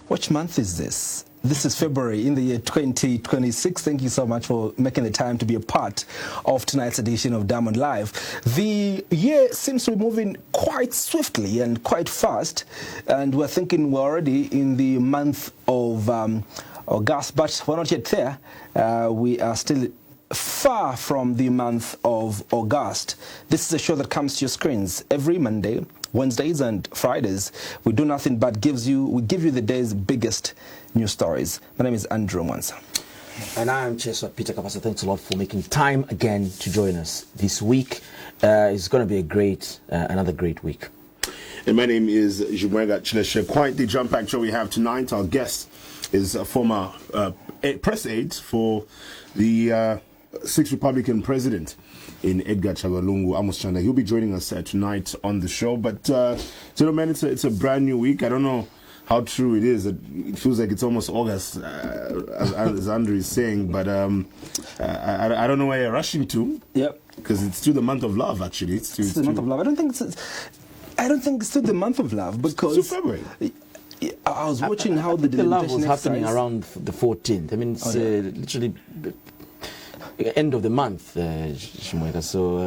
Which month is this? This is February in the year 2026. Thank you so much for making the time to be a part of tonight's edition of Diamond Live. The year seems to be moving quite swiftly and quite fast, and we're thinking we're already in the month of August, but we're not yet there. We are still far from the month of August. This is a show that comes to your screens every Monday, Wednesdays and Fridays. We do nothing but we give you the day's biggest news stories. My name is Andrew Mwansa. And I am Cheswa Peter Kapasa. Thanks a lot for making time again to join us this week. It's going to be another great week. And my name is Jumwega Chileshe. Quite the jump-packed show we have tonight. Our guest is a former press aide for the sixth Republican president in Edgar Chagalungu, Amos Chanda. He'll be joining us tonight on the show. But, gentlemen, it's a brand new week. I don't know how true it is. It feels like it's almost August, as Andrew is saying. But I don't know where you're rushing to. Yep. Because it's still the month of love, actually. It's the month of love. I don't think it's still the month of love because it's still February. I was watching how the love was happening around the 14th. I mean, it's literally end of the month, Shimweka. So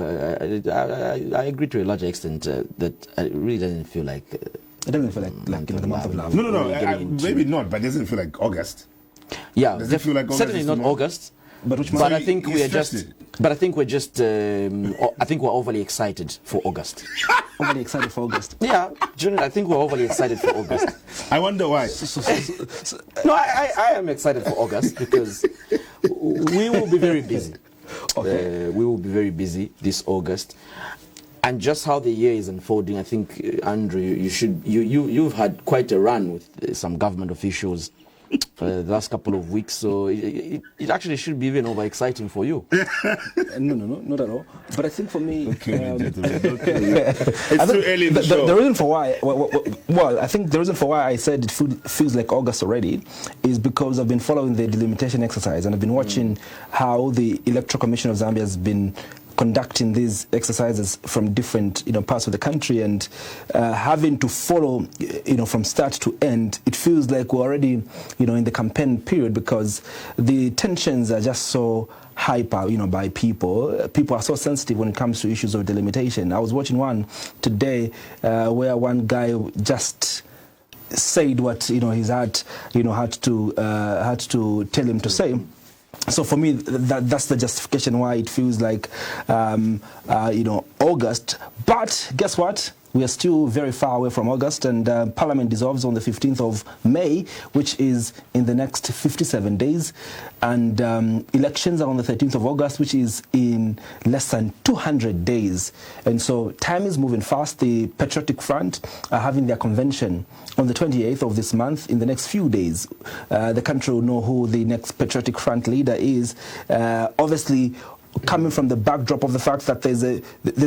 I agree to a large extent that it really doesn't feel like. It doesn't feel like the month of love. No. Maybe not, but it doesn't feel like August. Yeah, does it feel like August? Certainly not August. But which I think we're just. But I think we're just. I think we're overly excited for August. Overly excited for August. Yeah, I think we're overly excited for August. I wonder why. No, I am excited for August because we will be very busy. Okay. We will be very busy this August, and just how the year is unfolding. I think Andrew, you've had quite a run with some government officials the last couple of weeks, so it actually should be even over exciting for you. No, not at all. But I think for me, it's too early in the show. The reason for why, I think the reason for why I said it feels like August already is because I've been following the delimitation exercise and I've been watching how the Electoral Commission of Zambia has been conducting these exercises from different parts of the country, and having to follow from start to end, it feels like we're already in the campaign period because the tensions are just so hyper by people are so sensitive when it comes to issues of delimitation. I was watching one today where one guy just said what he's had to tell him to say. So for me, that's the justification why it feels like, August. But guess what? We are still very far away from August, and Parliament dissolves on the 15th of May, which is in the next 57 days. And elections are on the 13th of August, which is in less than 200 days. And so time is moving fast. The Patriotic Front are having their convention on the 28th of this month. In the next few days, the country will know who the next Patriotic Front leader is. Obviously, coming from the backdrop of the fact that there's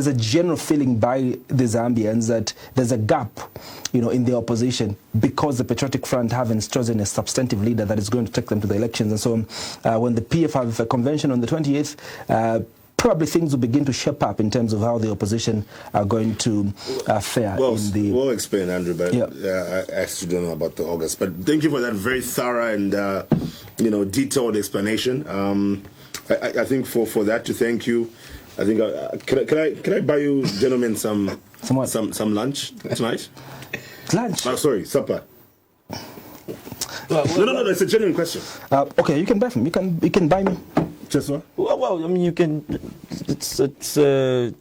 a general feeling by the Zambians that there's a gap, in the opposition because the Patriotic Front haven't chosen a substantive leader that is going to take them to the elections. And so when the PF have a convention on the 28th, probably things will begin to shape up in terms of how the opposition are going to fare. We'll explain, Andrew, but I actually don't know about the August. But thank you for that very thorough and detailed explanation. I think for that to thank you, I think can I buy you gentlemen some lunch tonight? Lunch? Oh, sorry, supper. No, it's a genuine question. Okay, you can buy from. You can buy me. Just what? Well, I mean, you can. It's a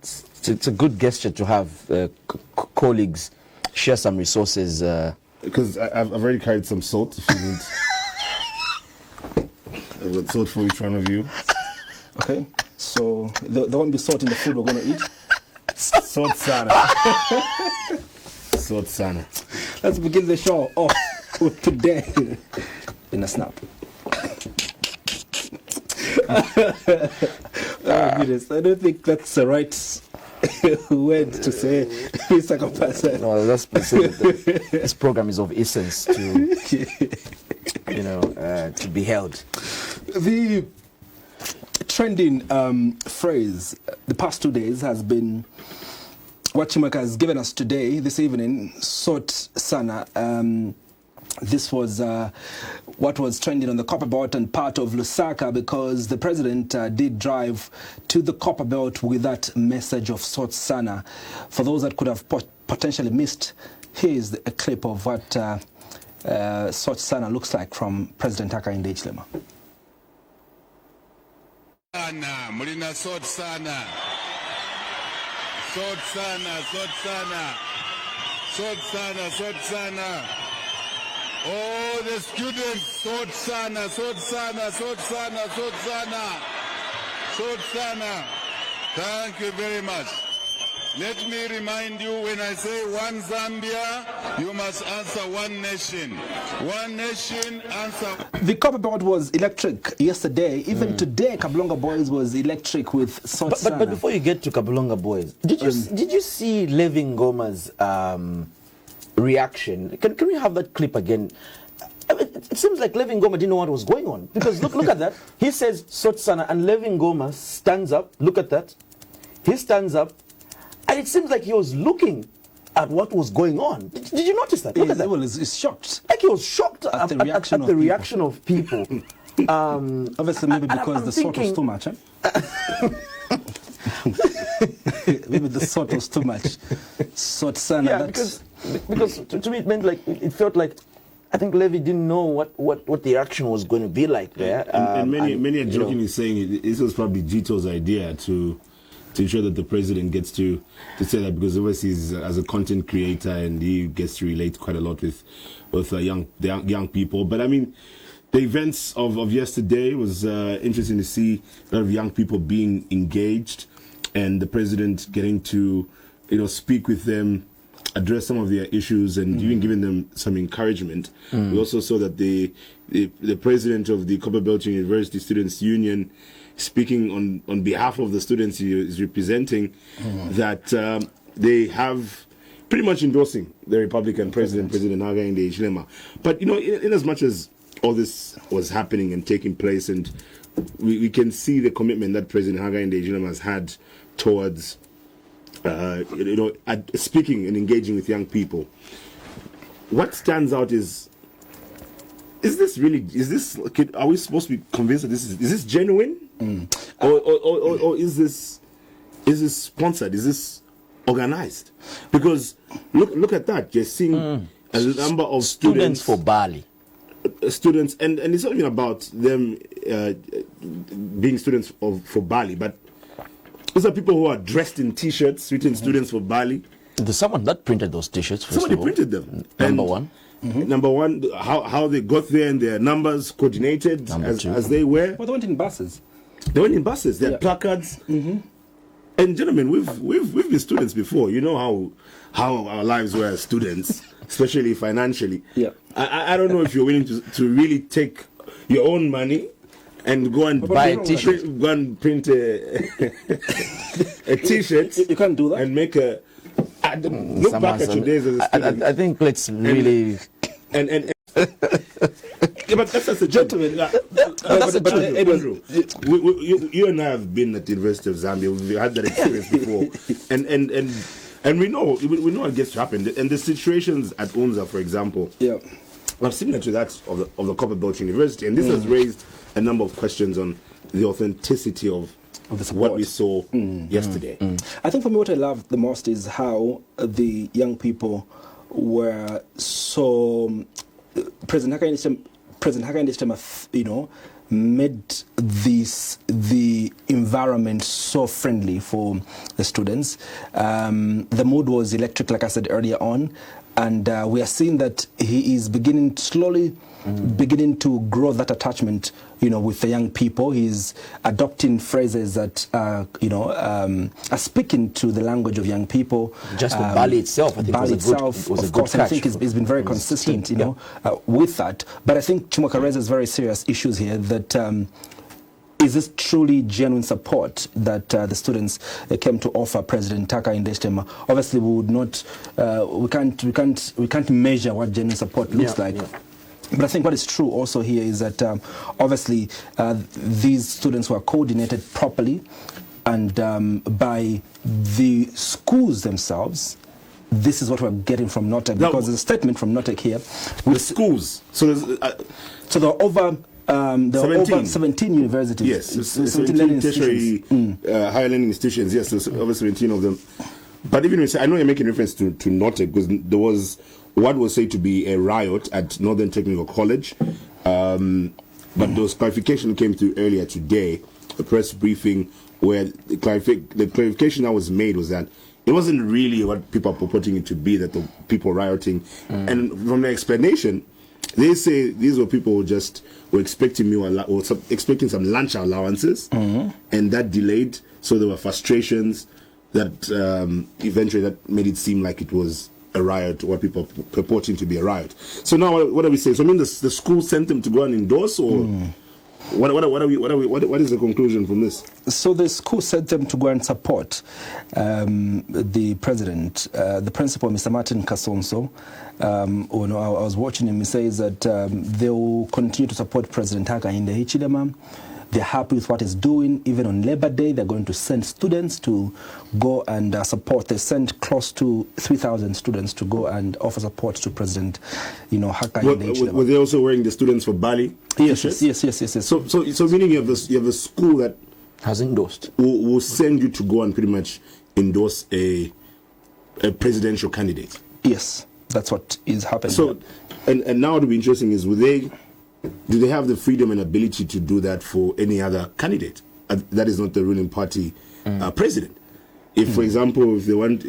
good gesture to have colleagues share some resources. Because I've already carried some salt. If you need. I've got salt for each one of you. Okay, so there won't be salt in the food we're going to eat. Salt sana. Salt sana. Let's begin the show off with today in a snap. Oh goodness, I don't think that's the right word to say, Mr. Kapasa. No, that's this program is of essence to to be held. The trending phrase the past 2 days has been what Chimaka has given us today, this evening, Sot Sana. This was what was trending on the Copperbelt and part of Lusaka, because the president did drive to the Copperbelt with that message of sorts sana. For those that could have potentially missed, here's a clip of what sorts sana looks like from President Hakainde Hichilema. Mulina sort sana. Sort sana, sort sana. Sort sana, sort sana. Oh, the students, sort sana, sort sana, sort sana, sort sana, sort sana. Thank you very much. Let me remind you, when I say one Zambia, you must answer one nation. One nation, answer. The Copperbelt was electric yesterday. Even today, Kabulonga Boys was electric with sort sana. But before you get to Kabulonga Boys, did you see Levi Ngoma's reaction? Can we have that clip again? It seems like Levi Ngoma didn't know what was going on, because look at that. He says Sotsana, and Levi Ngoma stands up. Look at that. He stands up, and it seems like he was looking at what was going on. Did you notice that? Look at that. Well, he's shocked. Like he was shocked at the reaction of people. Obviously, maybe because the sort was too much. Maybe the sort was too much. Sotsana. Yeah, because to me it meant like it felt like, I think Levi didn't know what the action was going to be like there. And many are jokingly saying this was probably Gito's idea to ensure that the president gets to say that, because obviously he's as a content creator and he gets to relate quite a lot with young people. But I mean, the events of yesterday was interesting to see a lot of young people being engaged, and the president getting to speak with them, address some of their issues, and even giving them some encouragement. We also saw that the president of the Copperbelt University Students' Union, speaking on behalf of the students he is representing, that they have pretty much endorsing the Republican President Hakainde Hichilema. But in as much as all this was happening and taking place, and we can see the commitment that President Hakainde Hichilema has had towards speaking and engaging with young people. What stands out is are we supposed to be convinced that is this genuine? Or is this sponsored? Is this organized? Because look at that. You're seeing a number of students for Bali. Students, and it's not even about them being students for Bali, but these are people who are dressed in T-shirts written "Students for Bali." There's someone that printed those T-shirts. Somebody printed them. Number one. Number one, how they got there and their numbers coordinated as they were. Well, they went in buses. They went in buses. They had placards. And gentlemen, we've been students before. You know how our lives were as students, especially financially. Yeah. I don't know if you're willing to really take your own money and go and buy a T-shirt, go and print a T-shirt. You can't do that. And make a. Look back at your days as a student. I think let's really. And yeah, but that's a gentleman. Andrew, you and I have been at the University of Zambia. We've had that experience before, and we know what gets to happen. And the situations at UNZA, for example, are similar to that of the Copperbelt University, and this has raised a number of questions on the authenticity of what we saw yesterday. I think for me, what I love the most is how the young people were so. President Hakainde Hichilema, made the environment so friendly for the students. The mood was electric, like I said earlier on, and we are seeing that he is slowly beginning to grow that attachment, with the young people. He's adopting phrases that, are speaking to the language of young people. Just the Bali itself, I think Bali was a good catch. I think he's been very consistent, with that. But I think Chimoka raises very serious issues here that is this truly genuine support that the students came to offer President Hakainde Hichilema? Obviously, we would not, we can't measure what genuine support looks like. Yeah. But I think what is true also here is that obviously these students were coordinated properly, and by the schools themselves, this is what we're getting from NOTEC, because there's a statement from NOTEC here. The schools. So there's so there are over 17 universities. Yes, 17 tertiary higher learning institutions. Yes, there's over 17 of them. But even I know you're making reference to NOTEC, because there was what was said to be a riot at Northern Technical College. But those clarifications came through earlier today, a press briefing, where the clarification that was made was that it wasn't really what people are purporting it to be, that the people rioting. And from the explanation, they say these were people who just were expecting expecting some lunch allowances, and that delayed. So there were frustrations that eventually that made it seem like it was a riot, what people are purporting to be a riot. So now what are we saying? So I mean the school sent them to go and endorse, or what is the conclusion from this? So the school sent them to go and support the president, the principal, Mr. Martin Kasonso. I was watching him. He says that they will continue to support President Hakainde Hichilema. They're happy with what he's doing. Even on Labor Day, they're going to send students to go and support. They sent close to 3,000 students to go and offer support to President, Hakainde Hichilema. Were they also wearing the students for Bali? Yes. So meaning you have a school that has endorsed, will send you to go and pretty much endorse a presidential candidate. Yes, that's what is happening. So, and now what will be interesting is, do they have the freedom and ability to do that for any other candidate that is not the ruling party president? If, for example, if they want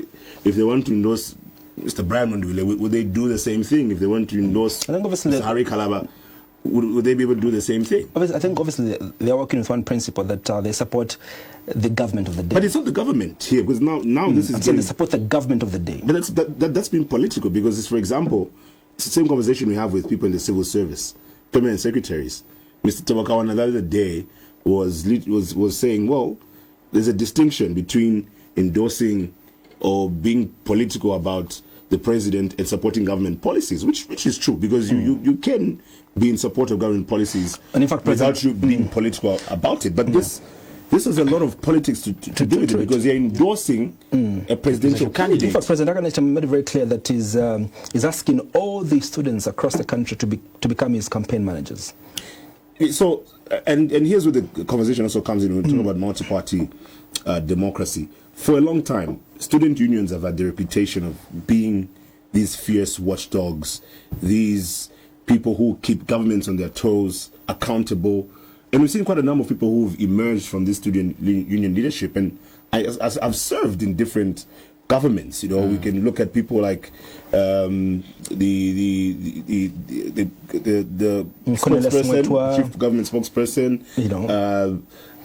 to endorse Mr. Brian Mondule, would they do the same thing? If they want to endorse Mr. Harry Kalaba, would they be able to do the same thing? I think obviously they are working with one principle, that they support the government of the day. But it's not the government here, because now this is. They support the government of the day. But that's been political, because it's, for example, it's the same conversation we have with people in the civil service, permanent secretaries. Mr. Tabakawana the other day was saying, well, there's a distinction between endorsing or being political about the president and supporting government policies, which is true, because you can be in support of government policies, and in fact, without you being political about it. But this has a lot of politics to do with it, because they're endorsing a presidential candidate. In fact, President Hakainde made it very clear that he's asking all the students across the country to become his campaign managers. So, and here's where the conversation also comes in when we talk about multi-party democracy. For a long time, student unions have had the reputation of being these fierce watchdogs, these people who keep governments on their toes, accountable. And we've seen quite a number of people who've emerged from this student union leadership. And I've served in different governments. We can look at people like the spokesperson, chief government spokesperson.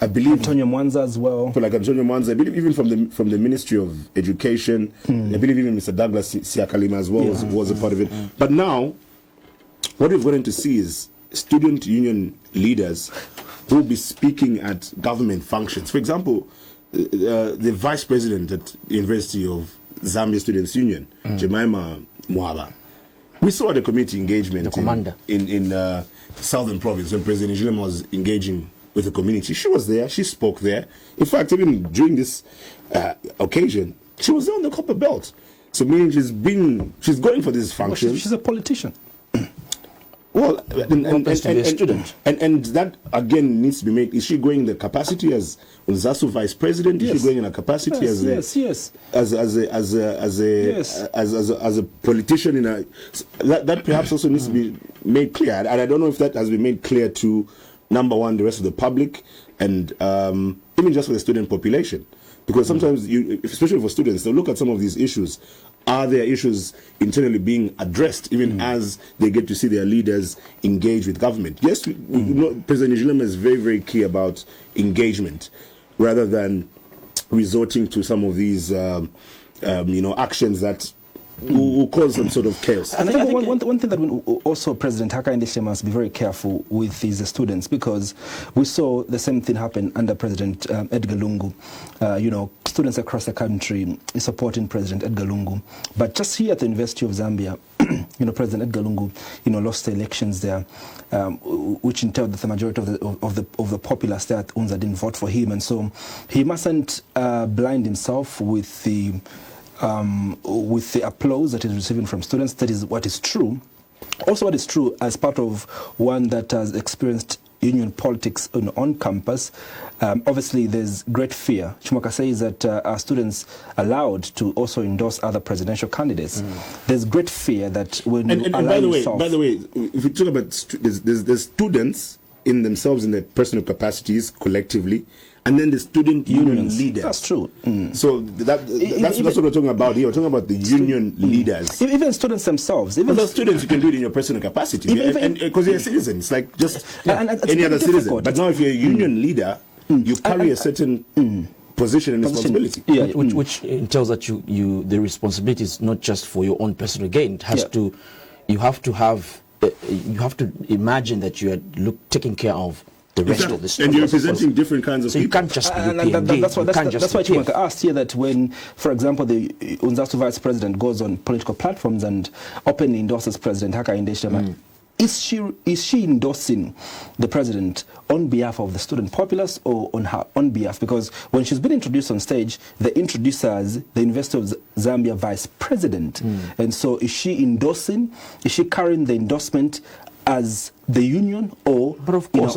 I believe Antonio Mwanza as well. People like Antonio Mwanza. I believe even from the Ministry of Education. I believe even Mr. Douglas Siakalima as well was a part of it. But now, what we're going to see is student union leaders who will be speaking at government functions. For example, the vice president at the University of Zambia Students Union, Jemima Mwaba. We saw the community engagement in Southern Province when President Hichilema was engaging with the community. She was there. She spoke there. In fact, even during this occasion, she was there on the Copperbelt. So meaning she's going for this function. Well, she's a politician. Well, and that again needs to be made. Is she going in the capacity as ZASU vice president? Is she going in a capacity as a politician? That perhaps also needs to be made clear. And I don't know if that has been made clear to, number one, the rest of the public, and even just for the student population. Because sometimes, especially for students, they'll look at some of these issues. Are there issues internally being addressed, even as they get to see their leaders engage with government? Yes, President Hichilema is very, very key about engagement, rather than resorting to some of these, actions that will cause some sort of chaos. And I think one thing that also President Hakainde Hichilema must be very careful with is the students, because we saw the same thing happen under President Edgar Lungu. Students across the country supporting President Edgar Lungu. But just here at the University of Zambia, President Edgar Lungu, lost the elections there, which entailed that the majority of the populace there at UNZA didn't vote for him. And so he mustn't blind himself with the with the applause that he's receiving from students. That is what is true. Also, what is true as part of one that has experienced union politics on campus, obviously there's great fear. Chumaka says that are students allowed to also endorse other presidential candidates? There's great fear that when and by the way, if you talk about there's students in themselves in their personal capacities collectively, and then the student union leaders. That's true. So that's what we're talking about here. We're talking about the union leaders. Even students themselves. Even the students, you can do it in your personal capacity. Because you're a citizen. It's like just any other citizen. But now if you're a union leader, you carry a certain position and responsibility. Yeah, which entails that the responsibility is not just for your own personal gain. It has to, you have to imagine that you are taking care of the rest of the students. And you're representing different kinds of people. You can't just be UPND. That's why Chumaka asked here that when, for example, the Unzastu vice president goes on political platforms and openly endorses President Hakainde Hichilema, is she endorsing the president on behalf of the student populace or on her own behalf? Because when she's been introduced on stage, they introduce her as the University of Zambia vice president. And so is she carrying the endorsement as the union or but of course,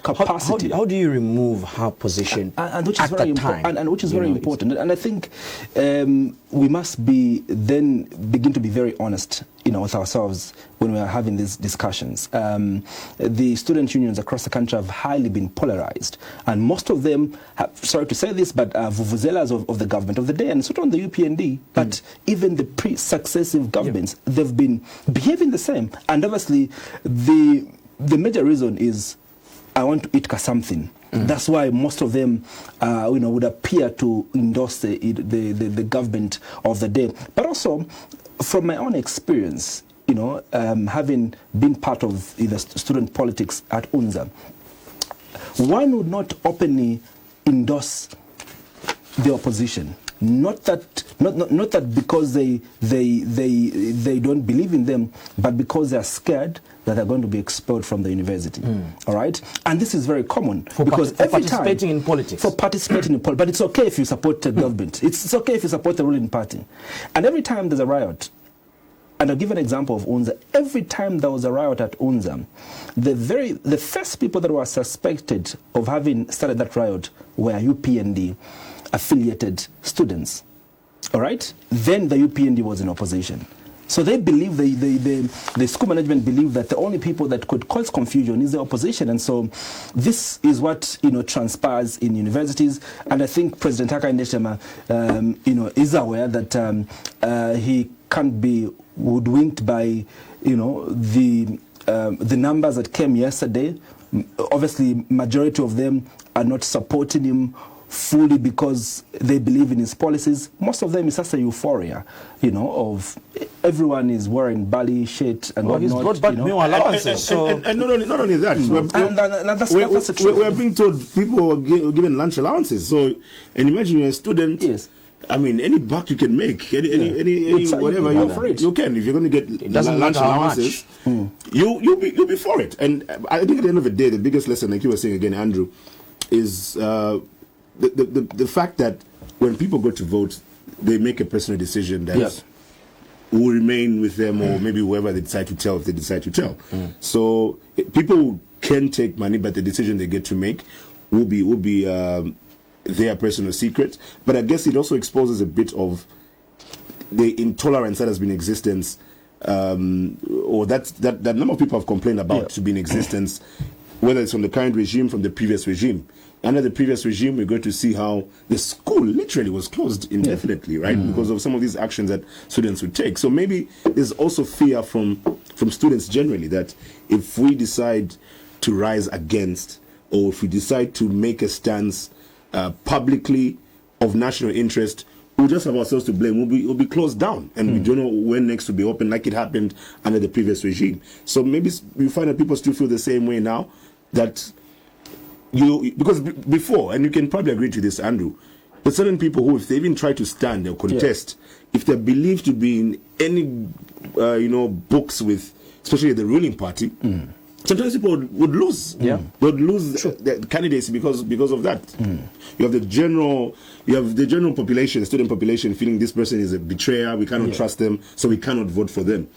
capacity? How do you remove her position and which is at very that time? And which is very important. And I think we must begin to be very honest, with ourselves when we are having these discussions. The student unions across the country have highly been polarized, and most of them, sorry to say this, but vuvuzelas of the government of the day, and it's not on the UPND, but even the successive governments, they've been behaving the same. And obviously, the major reason is I want to eat something. That's why most of them, would appear to endorse the government of the day. But also, from my own experience, having been part of the student politics at UNZA, one would not openly endorse the opposition. Not that because they don't believe in them, but because they are scared that they're going to be expelled from the university. All right, and this is very common for participating in politics. For participating in politics, but it's okay if you support the government. It's okay if you support the ruling party. And every time there's a riot, and I'll give an example of UNZA. Every time there was a riot at UNZA, the first people that were suspected of having started that riot were UPND affiliated students. All right? Then the UPND was in opposition. So they believe, the school management believed that the only people that could cause confusion is the opposition. And so this is what, transpires in universities. And I think President Hakainde Hichilema, is aware that he can't be hoodwinked by, the numbers that came yesterday. Obviously, majority of them are not supporting him fully because they believe in his policies. Most of them is just a euphoria, of everyone is wearing Bali shit and whatnot. He's brought back new allowances. And not only that, we're being told people are given lunch allowances. So, and imagine you're a student. Yes. I mean, any buck you can make, any whatever you can. If you're going to get lunch allowances, you'll be for it. And I think at the end of the day, the biggest lesson, like you were saying again, Andrew, is the fact that when people go to vote, they make a personal decision that will remain with them, or maybe whoever they decide to tell, if they decide to tell. So people can take money, but the decision they get to make will be their personal secret. But I guess it also exposes a bit of the intolerance that has been in existence, or that number of people have complained about to be in existence, whether it's from the current regime, from the previous regime. Under the previous regime, we're going to see how the school literally was closed indefinitely, right? Because of some of these actions that students would take. So maybe there's also fear from students generally that if we decide to rise against, or if we decide to make a stance publicly of national interest, we'll just have ourselves to blame. We'll be closed down, and we don't know when next to be open, like it happened under the previous regime. So maybe we find that people still feel the same way now, that because before, and you can probably agree to this, Andrew, there's certain people who, if they even try to stand or contest, if they're believed to be in any books with, especially the ruling party, sometimes people would lose. Yeah. They would lose their candidacy because of that. You have the general population, the student population, feeling this person is a betrayer. We cannot trust them, so we cannot vote for them.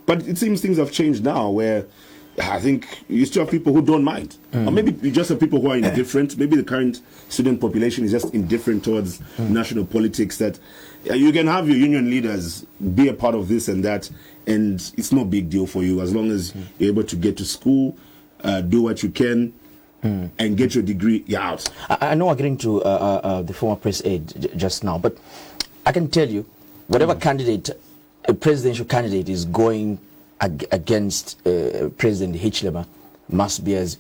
But it seems things have changed now, where I think you still have people who don't mind, or maybe you just have people who are indifferent. Maybe the current student population is just indifferent towards national politics. That you can have your union leaders be a part of this and that, and it's no big deal for you as long as you're able to get to school, do what you can, and get your degree. You're out. I know we're getting to the former press aide just now, but I can tell you, whatever candidate, a presidential candidate, is going against President Hichilema must be as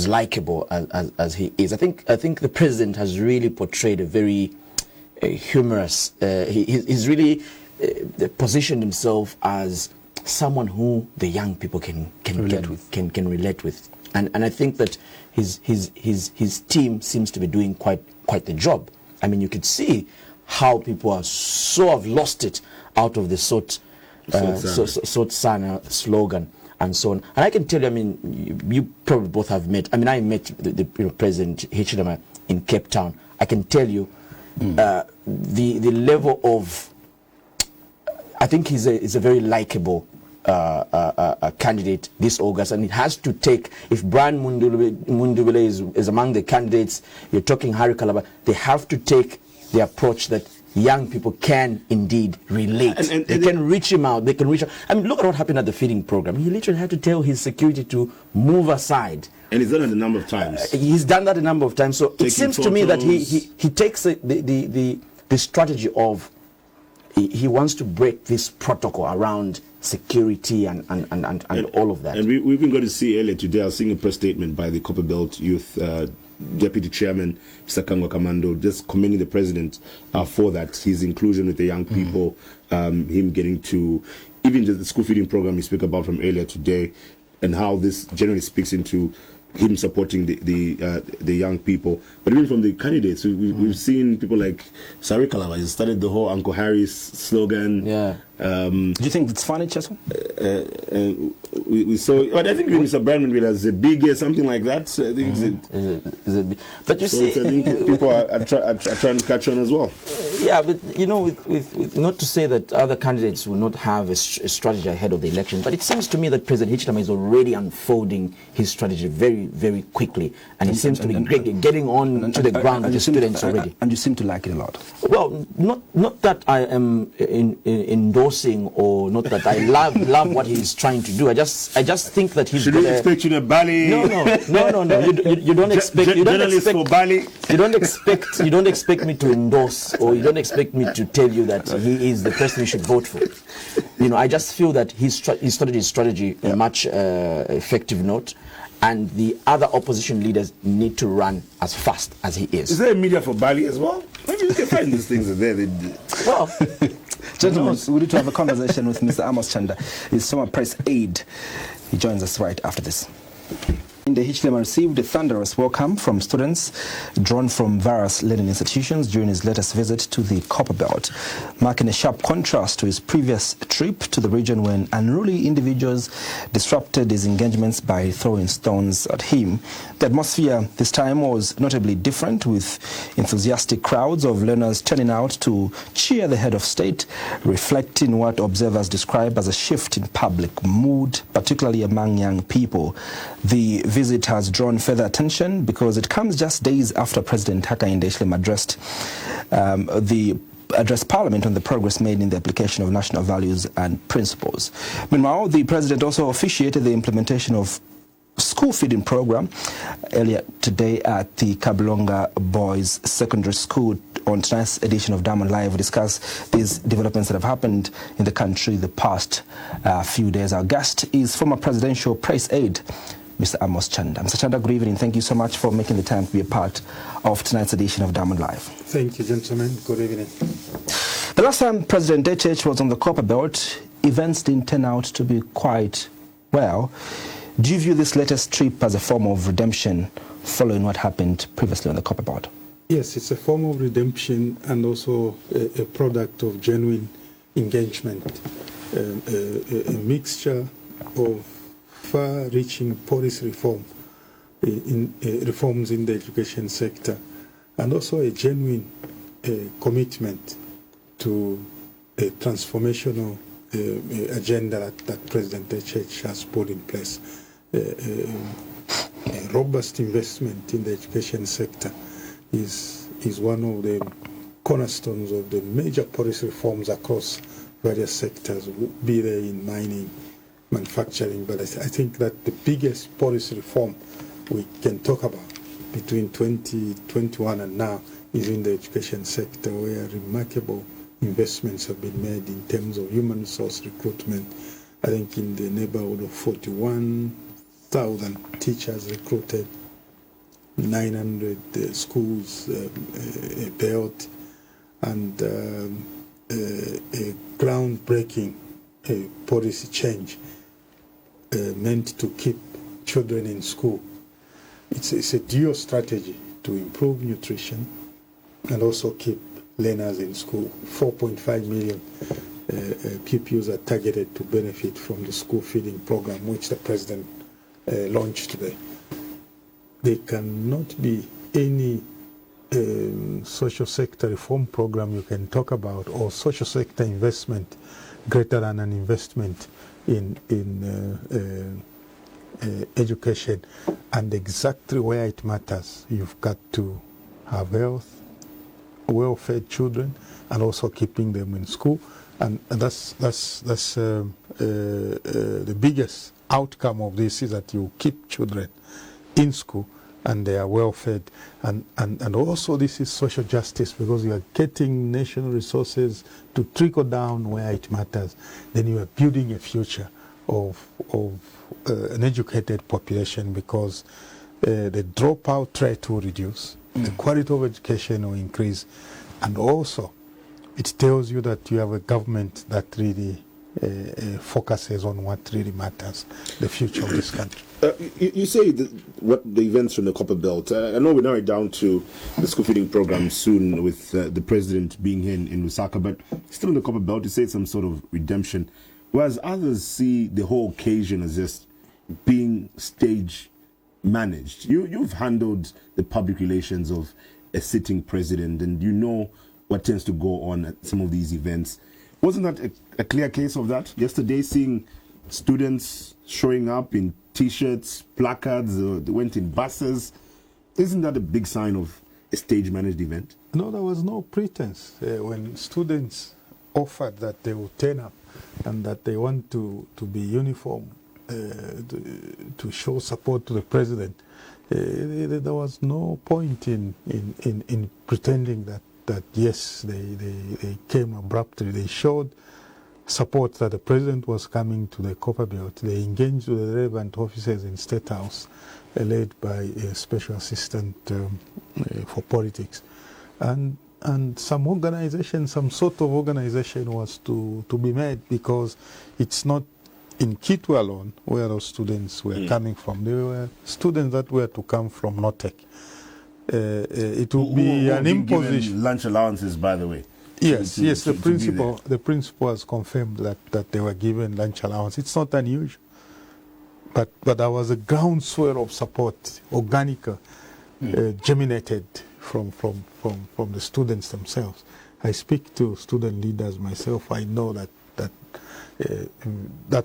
likable as he is. I think the president has really portrayed a very humorous. He's really positioned himself as someone who the young people can relate with, and I think that his team seems to be doing quite the job. I mean, you could see how people are so have lost it out of the Sot Sana slogan and so on. And I can tell you, I mean, you probably both have met. I mean, I met the President Hichilema in Cape Town. I can tell you the level of. I think he's a very likable candidate this August, and it has to take. If Brian Mundubele is among the candidates, you're talking Harry Kalaba. They have to take the approach that young people can indeed relate. And they can reach him out. They can reach out. I mean, look at what happened at the feeding program. He literally had to tell his security to move aside. And he's done it a number of times. He's done that a number of times. So it seems to me that he takes the strategy of he wants to break this protocol around security and all of that. And we've even got to see earlier today, I was seeing a press statement by the Copperbelt Youth Deputy Chairman, Mr. Kangwa Kamando, just commending the President for that, his inclusion with the young people, him getting to, even the school feeding program you spoke about from earlier today, and how this generally speaks into him supporting the young people. But even from the candidates, we've seen people like Sari Kalaba, he started the whole Uncle Harry's slogan. Yeah. Do you think it's funny, Cheso? We saw, but I think Mr. Brandman will as a big something like that. So I think but you see, I think people are trying to catch on as well. Yeah, but you know, with not to say that other candidates will not have a strategy ahead of the election, but it seems to me that President Hichilema is already unfolding his strategy very, very quickly, and he seems to be getting on to the ground with the students already. And you seem to like it a lot. Well, not that I am endorsing, or not that I love what he's trying to do. I just think that he's. Should we expect you to Bali? No. You don't expect. You don't expect for Bali. You don't expect me to endorse, or you don't expect me to tell you that he is the person you should vote for. You know, I just feel that he started his strategy a much effective note, and the other opposition leaders need to run as fast as he is. Is there a media for Bali as well? Maybe you can find these things there. Well, gentlemen, we need to have a conversation with Mr. Amos Chanda. He's former press aide. He joins us right after this. The Hichilema received a thunderous welcome from students drawn from various learning institutions during his latest visit to the Copperbelt, marking a sharp contrast to his previous trip to the region when unruly individuals disrupted his engagements by throwing stones at him. The atmosphere this time was notably different, with enthusiastic crowds of learners turning out to cheer the head of state, reflecting what observers describe as a shift in public mood, particularly among young people. The visit has drawn further attention because it comes just days after President Hakainde Hichilema addressed Parliament on the progress made in the application of national values and principles. Meanwhile, the President also officiated the implementation of school feeding program earlier today at the Kablonga Boys Secondary School. On tonight's edition of Diamond Live, we discuss these developments that have happened in the country the past few days. Our guest is former presidential press aide, Mr. Amos Chanda. Mr. Chanda, good evening. Thank you so much for making the time to be a part of tonight's edition of Diamond Live. Thank you, gentlemen. Good evening. The last time President HH was on the Copperbelt, events didn't turn out to be quite well. Do you view this latest trip as a form of redemption following what happened previously on the Copperbelt? Yes, it's a form of redemption and also a product of genuine engagement, a mixture of far-reaching policy reforms in the education sector, and also a genuine commitment to a transformational agenda that President HH has put in place. A robust investment in the education sector is one of the cornerstones of the major policy reforms across various sectors, be they in mining, manufacturing. But I think that the biggest policy reform we can talk about between 2021 and now is in the education sector, where remarkable investments have been made in terms of human resource recruitment. I think in the neighborhood of 41,000 teachers recruited, 900 schools built, and a groundbreaking policy change meant to keep children in school. It's a dual strategy to improve nutrition and also keep learners in school. 4.5 million pupils are targeted to benefit from the school feeding program, which the President launched today. There cannot be any social sector reform program you can talk about, or social sector investment greater than an investment in education, and exactly where it matters. You've got to have health, well-fed children, and also keeping them in school, and that's the biggest outcome of this, is that you keep children in school and they are well-fed, and also this is social justice, because you are getting national resources to trickle down where it matters. Then you are building a future of an educated population, because the dropout rate will reduce, the quality of education will increase, and also it tells you that you have a government that really focuses on what really matters, the future of this country. You say what the events from the Copperbelt. I know we're narrowing down to the school feeding program soon, with the president being here in Lusaka, but still in the Copperbelt, you say it's some sort of redemption, whereas others see the whole occasion as just being stage managed. You've handled the public relations of a sitting president, and you know what tends to go on at some of these events. Wasn't that a clear case of that? Yesterday, seeing students showing up in T-shirts, placards, they went in buses. Isn't that a big sign of a stage-managed event? No, there was no pretense. When students offered that they will turn up and that they want to be uniform, to show support to the president, there was no point in pretending that yes, they came abruptly. They showed support that the president was coming to the Copperbelt. They engaged with the relevant officers in State House, led by a special assistant for politics, and some organization, some sort of organization was to be made, because it's not in Kitwe alone where those students were coming from. They were students that were to come from Notek. It will be an imposition. Lunch allowances, by the way. Yes, the principal has confirmed that they were given lunch allowance. It's not unusual, but there was a groundswell of support, organic, germinated from the students themselves. I speak to student leaders myself. I know that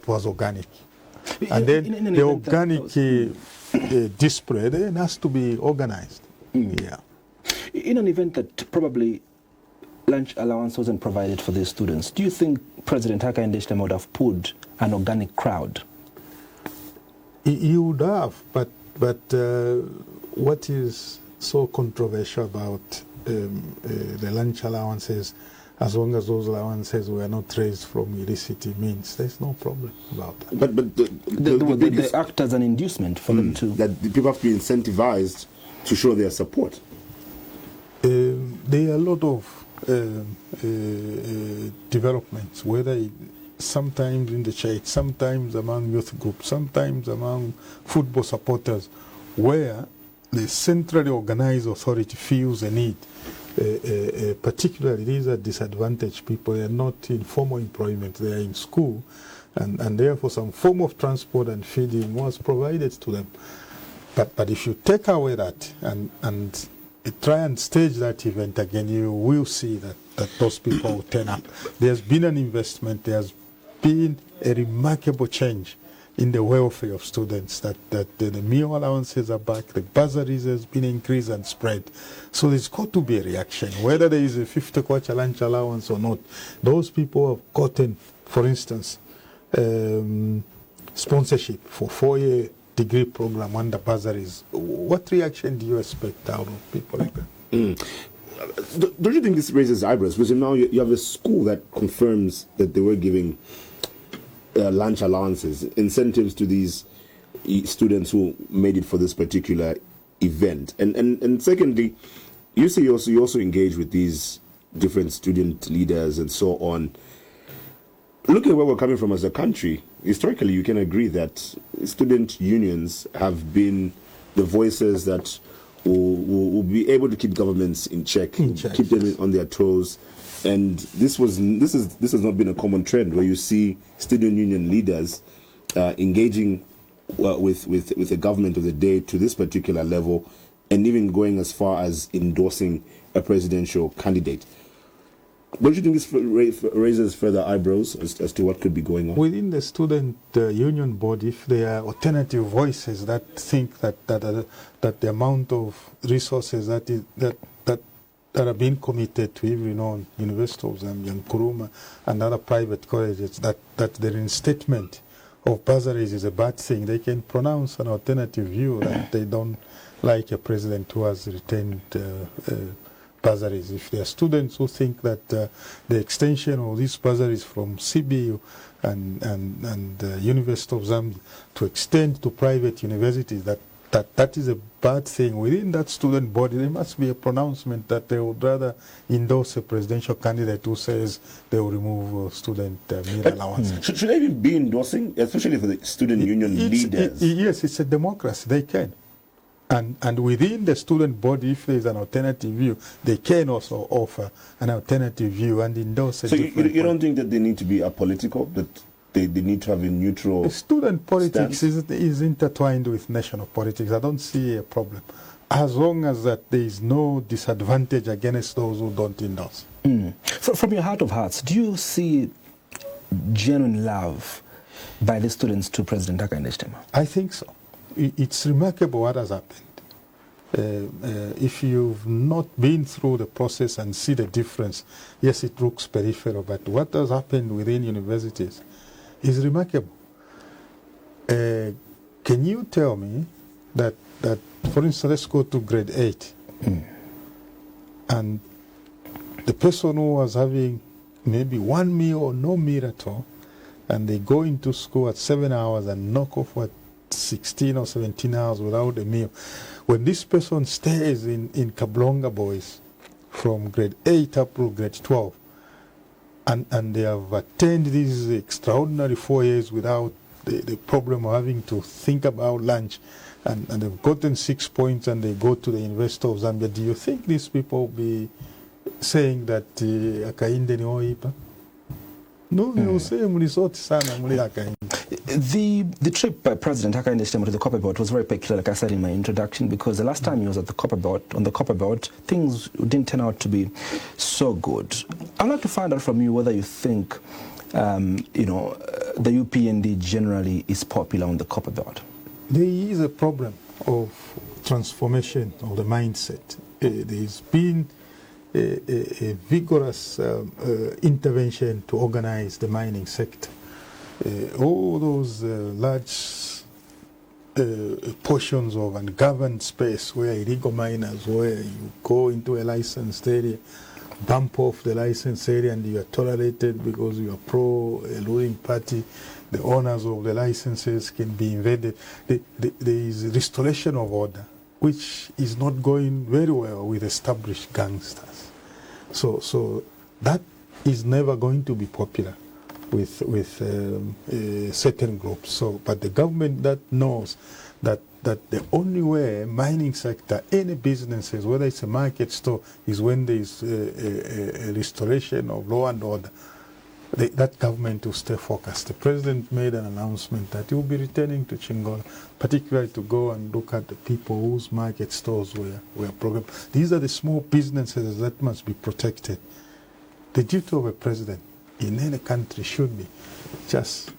was organic, and then the organic display then has to be organized. Yeah. In an event that probably lunch allowance wasn't provided for these students, do you think President Hakainde Hichilema would have pulled an organic crowd? He would have, but what is so controversial about the lunch allowances, as long as those allowances were not raised from illicit means, there's no problem about that. But they act as an inducement for them to... That the people have to be incentivized to show their support. There are a lot of developments, whether sometimes in the church, sometimes among youth groups, sometimes among football supporters, where the centrally organized authority feels a need. Particularly, these are disadvantaged people. They are not in formal employment. They are in school. and therefore some form of transport and feeding was provided to them. But if you take away that and try and stage that event again, you will see that those people will turn up. There's been an investment, there's been a remarkable change in the welfare of students, that the meal allowances are back, the bursaries has been increased and spread. So there's got to be a reaction, whether there is a 50 kwacha lunch allowance or not. Those people have gotten, for instance, sponsorship for 4-year degree program under bursaries. What reaction do you expect out of people like that? Don't you think this raises eyebrows? Because now you have a school that confirms that they were giving lunch allowances, incentives to these students who made it for this particular event. And secondly, you say you also engage with these different student leaders and so on. Looking at where we're coming from as a country, historically you can agree that student unions have been the voices that will be able to keep governments in check, keep them on their toes. And this has not been a common trend, where you see student union leaders engaging with the government of the day to this particular level, and even going as far as endorsing a presidential candidate. Don't you think this raises further eyebrows as to what could be going on? Within the student union board, if there are alternative voices that think that the amount of resources that are being committed to even on University of Zambia, Nkrumah, and other private colleges, that the reinstatement of bursaries is a bad thing, they can pronounce an alternative view that they don't like a president who has retained bursaries. If there are students who think that the extension of these bursaries from CBU and University of Zambia to extend to private universities, that is a bad thing. Within that student body, there must be a pronouncement that they would rather endorse a presidential candidate who says they will remove student meal allowance. Should they even be endorsing, especially for the student union leaders? Yes, it's a democracy. They can. And within the student body, if there is an alternative view, they can also offer an alternative view and endorse a different So you don't think that they need to be apolitical, that they need to have a neutral student politics is intertwined with national politics. I don't see a problem, as long as that there is no disadvantage against those who don't endorse. From your heart of hearts, do you see genuine love by the students to President Hakainde Hichilema? I think so. It's remarkable what has happened. If you've not been through the process and see the difference, yes, it looks peripheral, but what has happened within universities is remarkable. Can you tell me that, for instance, let's go to grade 8, and the person who was having maybe one meal or no meal at all, and they go into school at 7 hours and knock off 16 or 17 hours without a meal. When this person stays in Kablonga Boys from grade 8 up to grade 12, and they have attained these extraordinary 4 years without the problem of having to think about lunch, and they've gotten 6 points and they go to the University of Zambia, do you think these people will be saying that Hakainde ni oipa? No, they will say mlisoti sana mli Hakainde. The trip by President Hakainde Hichilema to the Copperbelt was very peculiar, like I said in my introduction, because the last time he was at the Copperbelt, things didn't turn out to be so good. I'd like to find out from you whether you think, the UPND generally is popular on the Copperbelt. There is a problem of transformation of the mindset. There's been a vigorous intervention to organize the mining sector. All those large portions of ungoverned space where illegal miners, where you go into a licensed area, bump off the licensed area, and you are tolerated because you are pro a ruling party, the owners of the licenses can be invaded. There is restoration of order, which is not going very well with established gangsters. So that is never going to be popular with certain groups. So, but the government that knows that the only way mining sector, any businesses, whether it's a market store, is when there is a restoration of law and order. that government will stay focused. The president made an announcement that he will be returning to Chingola, particularly to go and look at the people whose market stores were programmed. These are the small businesses that must be protected. The duty of a president in any country should be just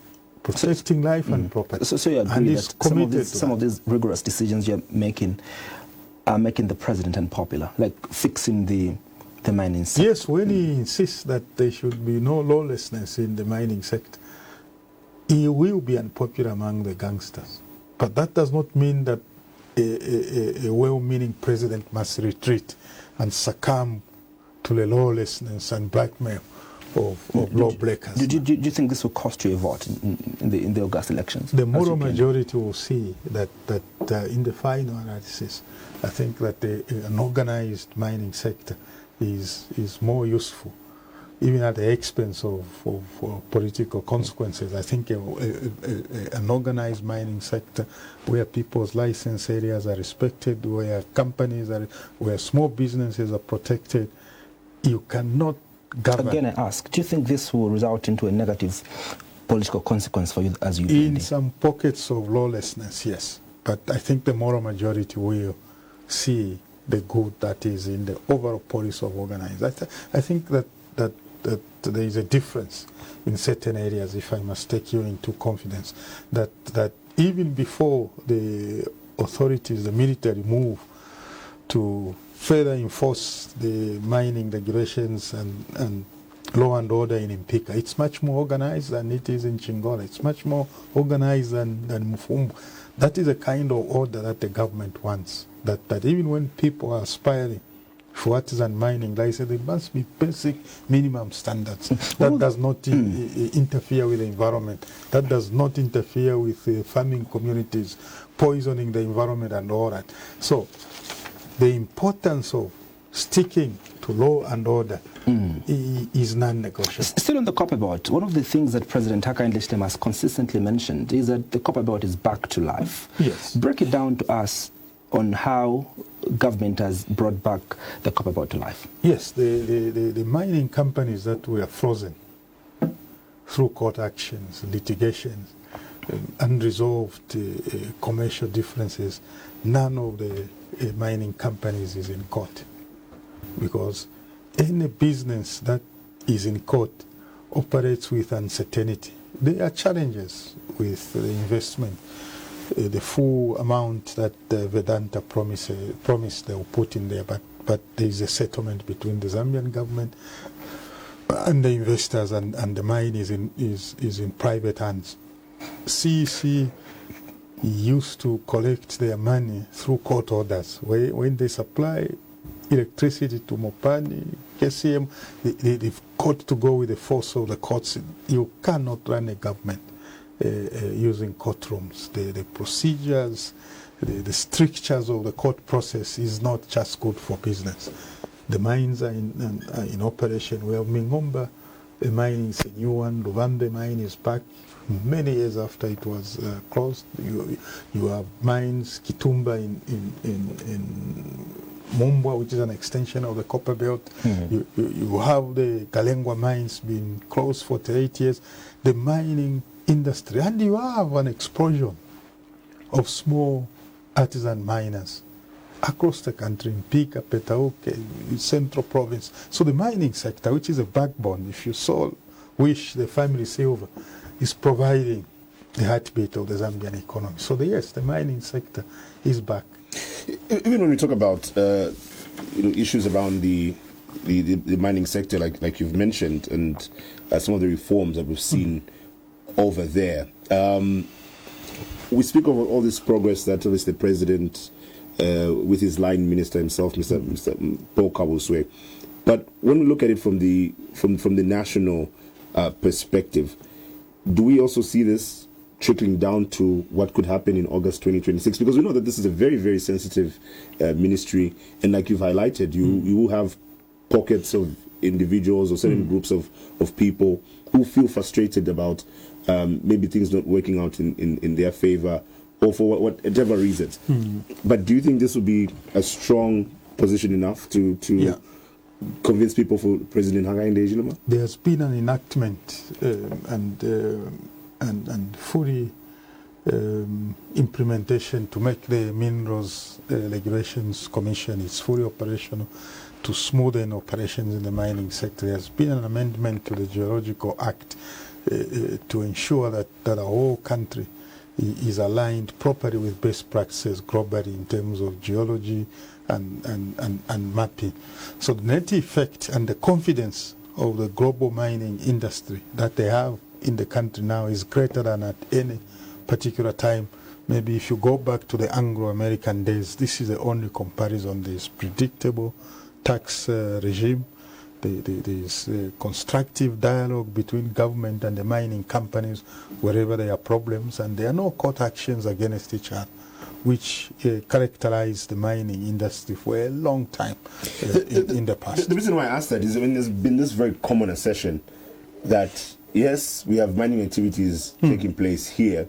protecting life and property. So you agree that some of these rigorous decisions you're making are making the president unpopular, like fixing the mining sector? Yes, when he insists that there should be no lawlessness in the mining sector, he will be unpopular among the gangsters. But that does not mean that a well-meaning president must retreat and succumb to the lawlessness and blackmail of lawbreakers. Do you think this will cost you a vote in the August elections? The moral majority will see that in the final analysis, I think that an organized mining sector is more useful, even at the expense of political consequences. I think an organized mining sector where people's license areas are respected, where companies where small businesses are protected, you cannot govern. Again, I ask, do you think this will result into a negative political consequence for you as you in some pockets of lawlessness, yes. But I think the moral majority will see the good that is in the overall policy of organized. I think that there is a difference in certain areas, if I must take you into confidence, that even before the authorities, the military, move to further enforce the mining regulations and law and order in Mpika, it's much more organized than it is in Chingola. It's much more organized than Mufumbu. That is the kind of order that the government wants. That even when people are aspiring for artisan mining license, there must be basic minimum standards. That does not interfere with the environment. That does not interfere with farming communities, poisoning the environment and all that. So the importance of sticking to law and order is non-negotiable. Still on the Copperbelt, one of the things that President Hakainde Hichilema has consistently mentioned is that the Copperbelt is back to life. Yes. Break it down to us on how government has brought back the Copperbelt to life. Yes, the mining companies that were frozen through court actions, litigations, unresolved commercial differences, none of the mining companies is in court, because any business that is in court operates with uncertainty. There are challenges with the investment. The full amount that Vedanta promised they will put in there, but there is a settlement between the Zambian government and the investors, and the mine is in private hands. CEC used to collect their money through court orders. When they supply electricity to Mopani, KCM, they've got to go with the force of the courts. You cannot run a government using courtrooms. The procedures, the strictures of the court process is not just good for business. The mines are in operation. Well, Mingomba, the mine is a new one. Luvande mine is back many years after it was closed. You have mines, Kitumba in Mumbwa, which is an extension of the Copperbelt. You have the Galengwa mines being closed for 8 years. The mining industry, and you have an explosion of small artisan miners across the country, in Pika, Petauke, Central Province. So the mining sector, which is a backbone, if you so wish, the family silver, is providing the heartbeat of the Zambian economy. So yes, the mining sector is back. Even when we talk about issues around the mining sector, like you've mentioned, and some of the reforms that we've seen over there, we speak of all this progress that obviously the president, with his line minister himself, Mr. Paul Kabuswe. But when we look at it from the national perspective, do we also see this trickling down to what could happen in August 2026? Because we know that this is a very, very sensitive ministry, and like you've highlighted, you will have pockets of individuals or certain groups of people who feel frustrated about maybe things not working out in their favor, or for whatever reasons. But do you think this would be a strong position enough to convince people for President Hakainde Hichilema? There's been an enactment and fully implementation to make the Minerals Regulations Commission is fully operational to smoothen operations in the mining sector. There has been an amendment to the Geological Act to ensure that the whole country is aligned properly with best practices globally in terms of geology and mapping. So the net effect and the confidence of the global mining industry that they have in the country now is greater than at any particular time. Maybe if you go back to the Anglo-American days, this is the only comparison. There's predictable tax regime. There's constructive dialogue between government and the mining companies wherever there are problems, and there are no court actions against each other, which characterized the mining industry for a long time in the past. The reason why I asked that is, I mean, there's been this very common assertion that, yes, we have mining activities taking place here,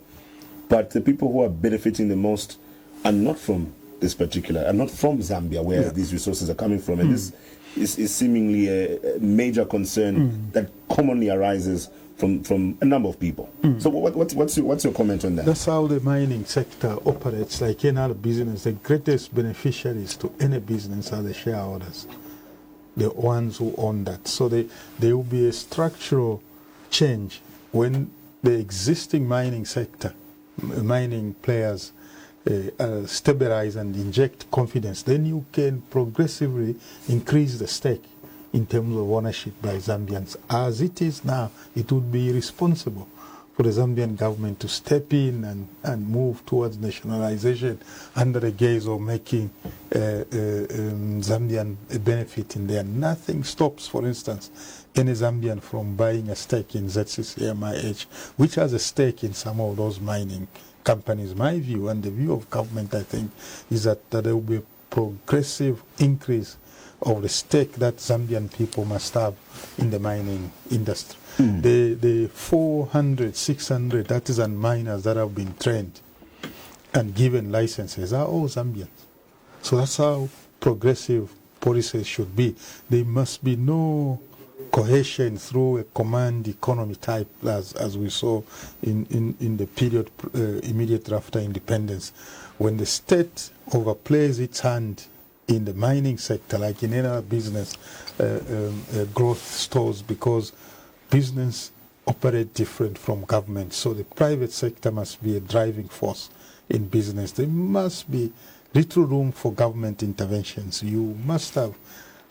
but the people who are benefiting the most are not from this particular, are not from Zambia, where these resources are coming from. And this is seemingly a major concern that commonly arises from a number of people. So what's your comment on that? That's how the mining sector operates. Like any other business, the greatest beneficiaries to any business are the shareholders, the ones who own that. So there will be a structural change when the existing mining sector, mining players, stabilize and inject confidence. Then you can progressively increase the stake in terms of ownership by Zambians. As it is now, it would be irresponsible for the Zambian government to step in and move towards nationalization under the gaze of making Zambian a benefit in there. Nothing stops, for instance, any Zambian from buying a stake in ZCCMIH, which has a stake in some of those mining companies. My view and the view of government, I think, is that there will be a progressive increase of the stake that Zambian people must have in the mining industry. The 400, 600 artisan miners that have been trained and given licenses are all Zambians. So that's how progressive policies should be. There must be no cohesion through a command economy type as we saw in the period immediate after independence, when the state overplays its hand in the mining sector, like in any other business, growth stalls because business operate different from government. So the private sector must be a driving force in business. There must be little room for government interventions. You must have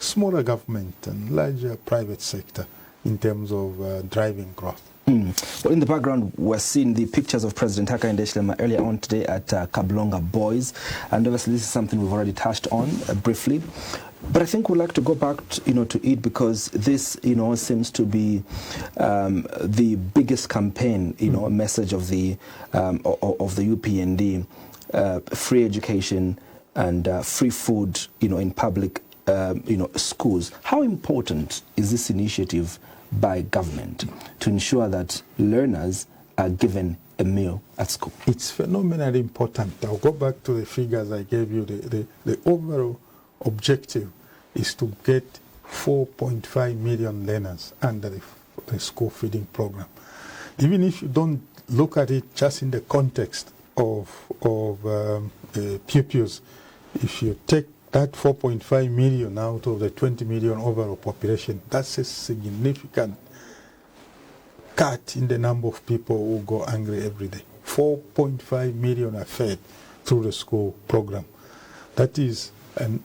smaller government and larger private sector in terms of driving growth. Well, in the background, we're seeing the pictures of President Hakainde Hichilema earlier on today at Kablonga Boys, and obviously this is something we've already touched on briefly. But I think we'd like to go back, to it, because this, seems to be the biggest campaign, message of the UPND, free education and free food, in public, schools. How important is this initiative by government to ensure that learners are given a meal at school? It's phenomenally important. I'll go back to the figures I gave you. The overall objective is to get 4.5 million learners under the school feeding program. Even if you don't look at it just in the context of pupils, if you take that 4.5 million out of the 20 million overall population, that's a significant cut in the number of people who go hungry every day. 4.5 million are fed through the school program. That is an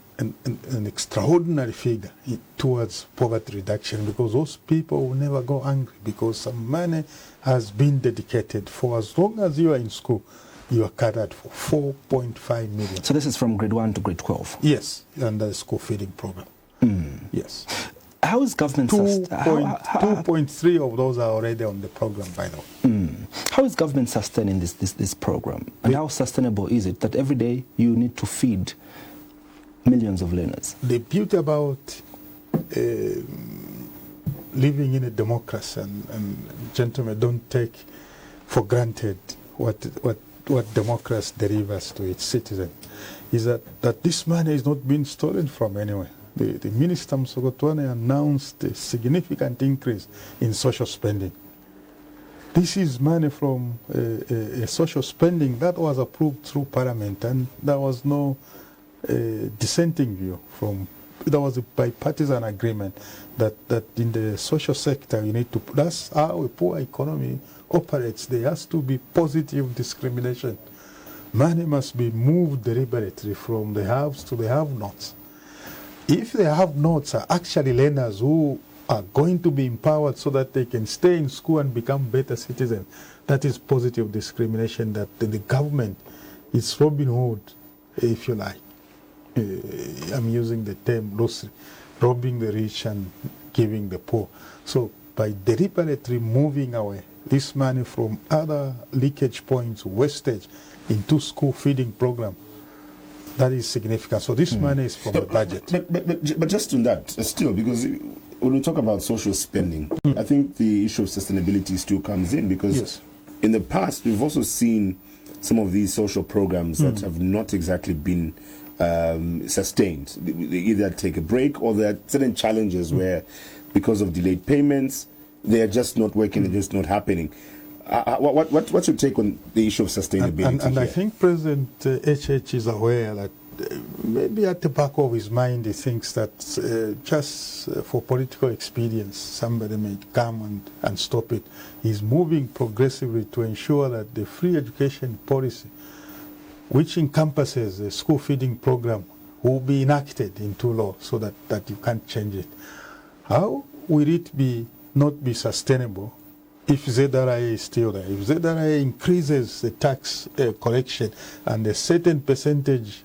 extraordinary figure towards poverty reduction, because those people will never go hungry because some money has been dedicated. For as long as you are in school, you are catered for 4.5 million. So this is from grade 1 to grade 12? Yes, under the school feeding program. Yes. How is government... 2.3 of those are already on the program, by the way. How is government sustaining this program? And how sustainable is it that every day you need to feed millions of learners? The beauty about living in a democracy, and gentlemen, don't take for granted what democracy delivers to its citizens, is that this money is not being stolen from anywhere. the Minister Msogotwane announced a significant increase in social spending. This is money from a social spending that was approved through Parliament, and there was no dissenting view from. There was a bipartisan agreement that in the social sector you need to. That's how a poor economy operates. There has to be positive discrimination. Money must be moved deliberately from the haves to the have-nots. If the have-nots are actually learners who are going to be empowered so that they can stay in school and become better citizens, that is positive discrimination. That the government is Robin Hood, if you like. I'm using the term loosely, robbing the rich and giving the poor. So by deliberately moving away this money from other leakage points, wastage, into school feeding program, that is significant. So this money is from the budget. But just on that, still, because when we talk about social spending, I think the issue of sustainability still comes in, because in the past we've also seen some of these social programs that have not exactly been sustained. They either take a break, or there are certain challenges where, because of delayed payments, they are just not working, they're just not happening. What's your take on the issue of sustainability? And I think President HH is aware that maybe at the back of his mind he thinks that just for political expedience somebody may come and stop it. He's moving progressively to ensure that the free education policy, which encompasses the school feeding program, will be enacted into law so that you can't change it. How will it not be sustainable if ZRA is still there? If ZRA increases the tax collection and a certain percentage,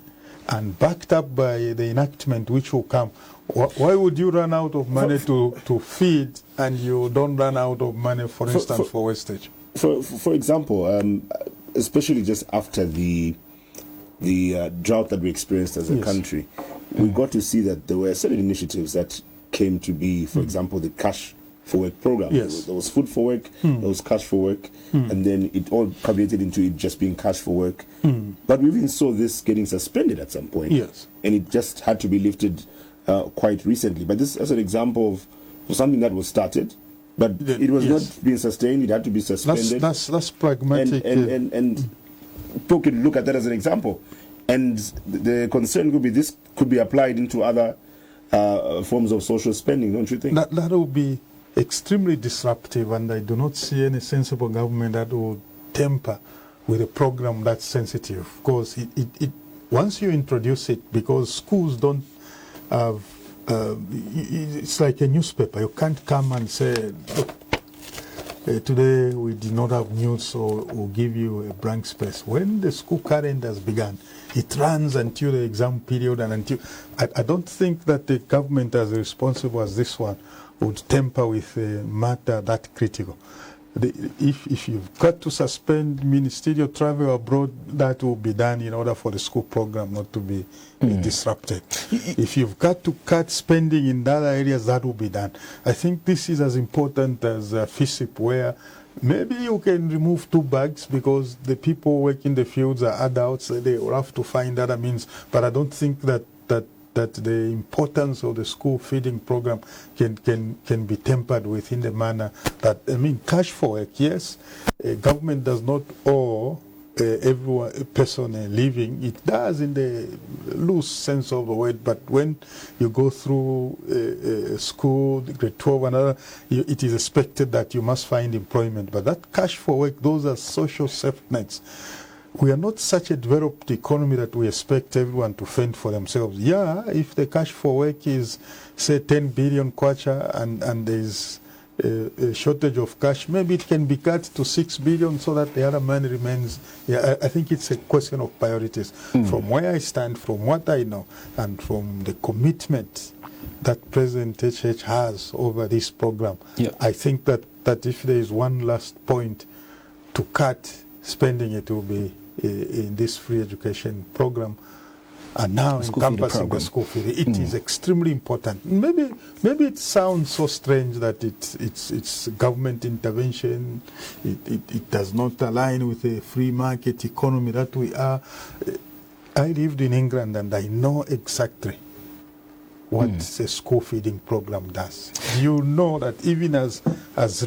and backed up by the enactment which will come, why would you run out of money to feed and you don't run out of money, for instance, for wastage? For example, especially just after the drought that we experienced as a country, we got to see that there were certain initiatives that came to be, for example, the Cash for Work program. There was Food for Work, there was Cash for Work, and then it all culminated into it just being Cash for Work. But we even saw this getting suspended at some point, and it just had to be lifted quite recently. But this is an example of something that was started, but it was not being sustained. It had to be suspended. That's pragmatic. And people can look at that as an example. And the concern could be this could be applied into other forms of social spending, don't you think? That will be extremely disruptive, and I do not see any sensible government that will temper with a program that's sensitive. Because once you introduce it, because schools don't have, it's like a newspaper. You can't come and say, look, today we did not have news, so we'll give you a blank space. When the school calendar has begun, it runs until the exam period, and until I don't think that the government as responsible as this one would temper with a matter that critical. If you've got to suspend ministerial travel abroad, that will be done in order for the school program not to be disrupted. If you've got to cut spending in other areas, that will be done. I think this is as important as FISIP, where maybe you can remove 2 bags because the people working in the fields are adults, they will have to find other means. But I don't think that the importance of the school feeding program can be tempered within the manner that, I mean, Cash for Work, yes, government does not owe everyone, a person a living. It does in the loose sense of the word, but when you go through school, grade 12 and other, it is expected that you must find employment. But that Cash for Work, those are social safety nets. We are not such a developed economy that we expect everyone to fend for themselves. Yeah, if the Cash for Work is, say, 10 billion kwacha and there's a shortage of cash, maybe it can be cut to 6 billion so that the other money remains. Yeah, I think it's a question of priorities. From where I stand, from what I know, and from the commitment that President HH has over this program, I think that if there is one last point to cut spending, it will be in this free education program, and now encompassing the school feeding. It is extremely important. Maybe it sounds so strange that it's government intervention. It does not align with a free market economy that we are. I lived in England and I know exactly what a school feeding program does. You know that even as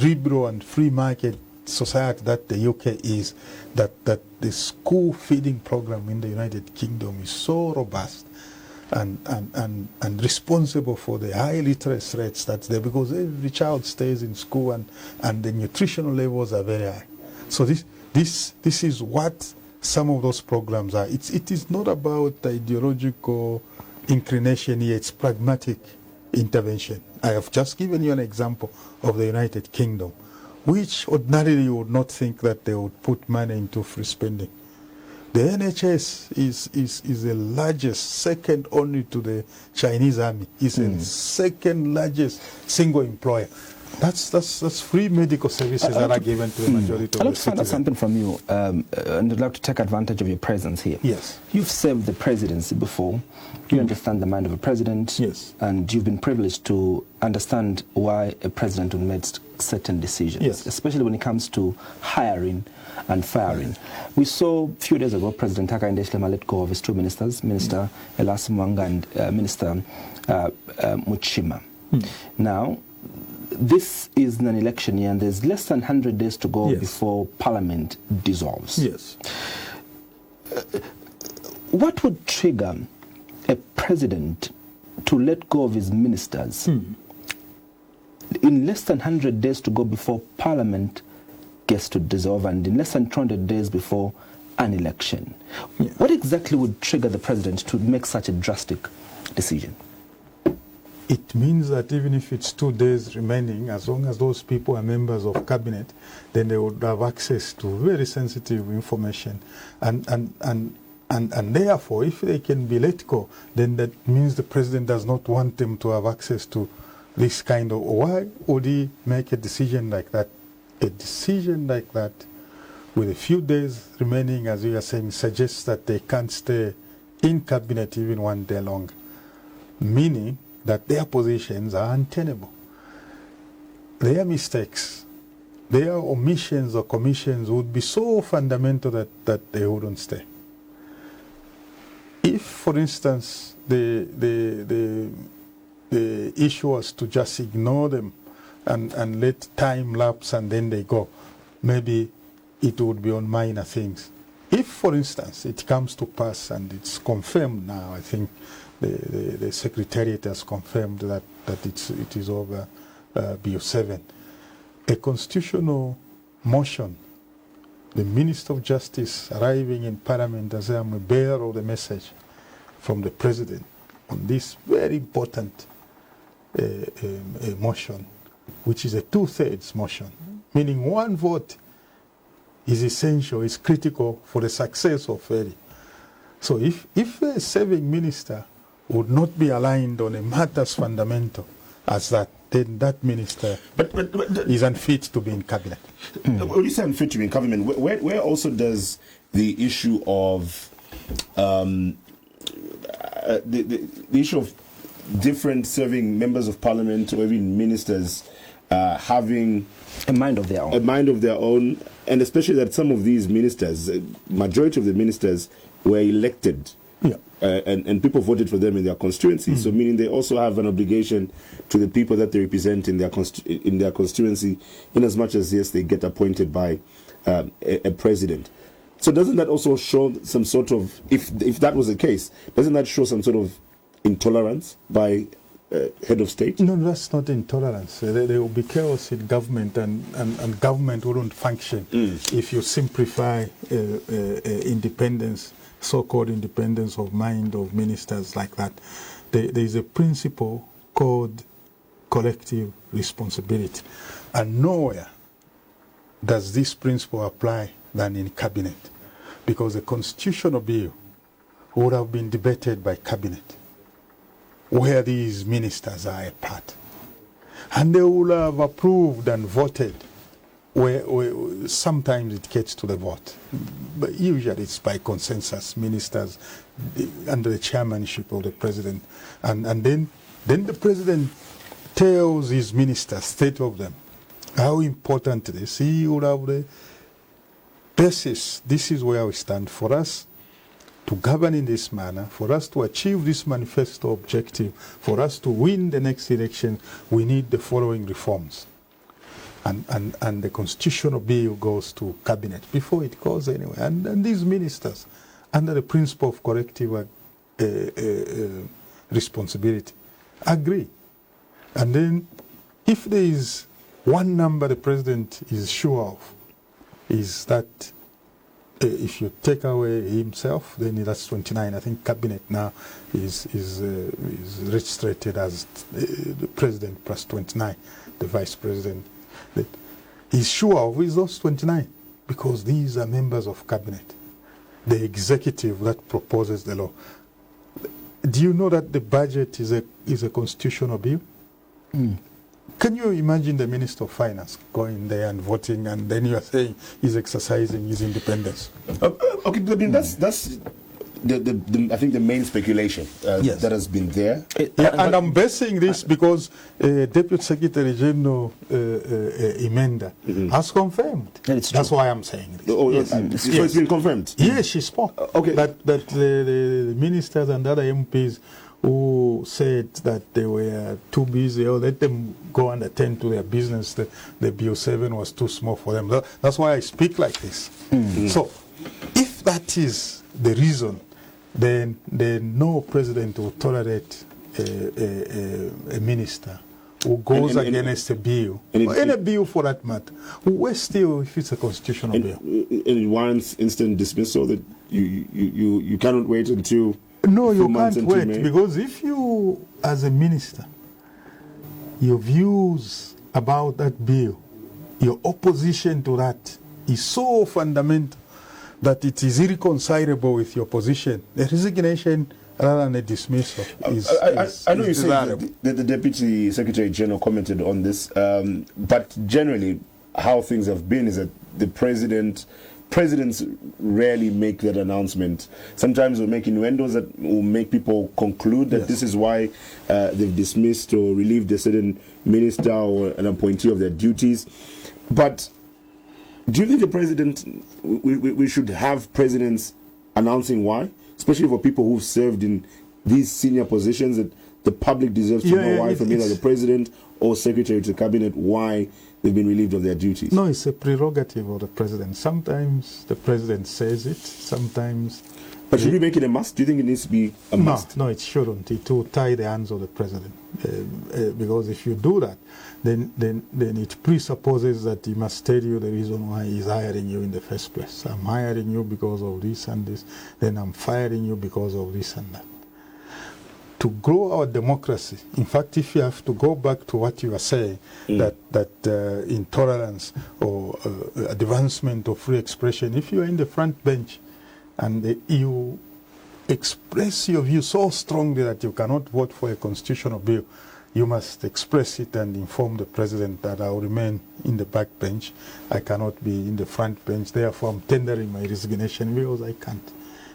liberal and free market society that the UK is, that the school feeding program in the United Kingdom is so robust and responsible for the high literacy rates that's there, because every child stays in school and the nutritional levels are very high. So this is what some of those programs are. It is not about ideological inclination here, it's pragmatic intervention. I have just given you an example of the United Kingdom, which ordinarily you would not think that they would put money into free spending. The NHS is the largest, second only to the Chinese army. It's the second largest single employer. That's free medical services that are given to the majority of the citizens. I'd like to find out something from you, and I'd like to take advantage of your presence here. Yes. You've served the presidency before. You understand the mind of a president. Yes. And you've been privileged to understand why a president would make certain decisions, Yes. especially when it comes to hiring and firing. We saw a few days ago President Hakainde Hichilema let go of his two ministers, Minister Elas Mwanga and Minister Muchima. Now, this is an election year and there's less than 100 days to go before Parliament dissolves. Yes. What would trigger a president to let go of his ministers in less than 100 days to go before Parliament gets to dissolve and in less than 200 days before an election? What exactly would trigger the president to make such a drastic decision? It means that even if it's 2 days remaining, as long as those people are members of cabinet, then they would have access to very sensitive information. And therefore, if they can be let go, then that means the president does not want them to have access to this kind of... Why would he make a decision like that? A decision like that, with a few days remaining, as you are saying, suggests that they can't stay in cabinet even 1 day longer, meaning that their positions are untenable. Their mistakes, their omissions or commissions would be so fundamental that they wouldn't stay. If, for instance, the issue was to just ignore them and let time lapse and then they go, maybe it would be on minor things. If, for instance, it comes to pass and it's confirmed now, I think the Secretariat has confirmed that it is over BO7, a constitutional motion, the Minister of Justice arriving in Parliament as I'm a bearer of the message from the President on this very important motion, which is a 2/3 motion, meaning 1 vote is essential, is critical for the success of failure. So if a serving minister would not be aligned on a matter as fundamental as that, then that minister is unfit to be in cabinet. When you say unfit to be in cabinet, where also does the issue of the issue of different serving members of parliament or even ministers having a mind of their own, and especially that some of these ministers, majority of the ministers, were elected. And people voted for them in their constituency. So meaning they also have an obligation to the people that they represent in their constituency, in as much as, yes, they get appointed by a president. So doesn't that also show some sort of, if that was the case, doesn't that show some sort of intolerance by head of state? No, that's not intolerance. There will be chaos in government, and government wouldn't function if you simplify independence, so-called independence of mind of ministers like that. There is a principle called collective responsibility, and nowhere does this principle apply than in cabinet, because a constitutional bill would have been debated by cabinet, where these ministers are a part, and they will have approved and voted where sometimes it gets to the vote, but usually it's by consensus, ministers under the chairmanship of the president, and then the president tells his ministers, state of them, how important it is. He would have the basis. This is where we stand. For us, to govern in this manner, for us to achieve this manifesto objective, for us to win the next election, we need the following reforms. And the constitutional bill goes to cabinet before it goes anywhere. And these ministers, under the principle of collective responsibility, agree. And then if there is one number the president is sure of, is that if you take away himself, then that's 29. I think cabinet now is registered as the president plus 29, the vice president. That he's sure of is those 29, because these are members of cabinet, the executive that proposes the law. Do you know that the budget is a constitutional bill? Can you imagine the Minister of Finance going there and voting, and then you are saying he's exercising his independence? Okay, but that's the I think the main speculation that has been there. And I'm basing this because Deputy Secretary General Emenda has confirmed. That's why I'm saying this. So it's been confirmed? Yes, she spoke. Okay. That the ministers and other MPs who said that they were too busy, or let them go and attend to their business, the Bill 7 was too small for them. That's why I speak like this. So, if that is the reason, then no president will tolerate a minister who goes against a bill, or any bill for that matter, who still, if it's a constitutional bill. In one instant dismissal, that you cannot wait until... No, you can't wait, because if you, as a minister, your views about that bill, your opposition to that is so fundamental that it is irreconcilable with your position, the resignation rather than a dismissal I know you say that the Deputy Secretary General commented on this, but generally how things have been is that the presidents rarely make that announcement. Sometimes they'll make innuendos that will make people conclude that this is why they've dismissed or relieved a certain minister or an appointee of their duties. But do you think the president, we should have presidents announcing why? Especially for people who've served in these senior positions, that the public deserves to know why, from either the president or secretary to the cabinet, why they've been relieved of their duties. No, it's a prerogative of the president. Sometimes the president says it, sometimes... But should we make it a must? Do you think it needs to be a must? No, it shouldn't. It will tie the hands of the president. Because if you do that, then it presupposes that he must tell you the reason why he's hiring you in the first place. I'm hiring you because of this and this, then I'm firing you because of this and that. To grow our democracy, in fact, if you have to go back to what you were saying, that intolerance or advancement of free expression, if you are in the front bench and you express your view so strongly that you cannot vote for a constitutional bill, you must express it and inform the president that I will remain in the back bench. I cannot be in the front bench. Therefore, I'm tendering my resignation because I can't.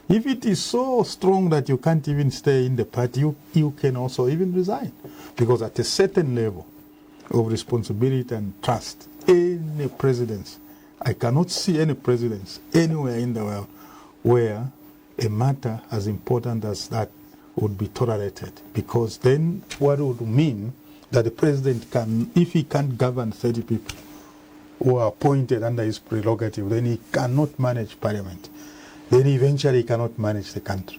If it is so strong that you can't even stay in the party, you can also even resign. Because at a certain level of responsibility and trust, any presidents, I cannot see any presidents anywhere in the world where a matter as important as that would be tolerated. Because then what would mean that the president can, if he can't govern 30 people who are appointed under his prerogative, then he cannot manage parliament. Then eventually he cannot manage the country,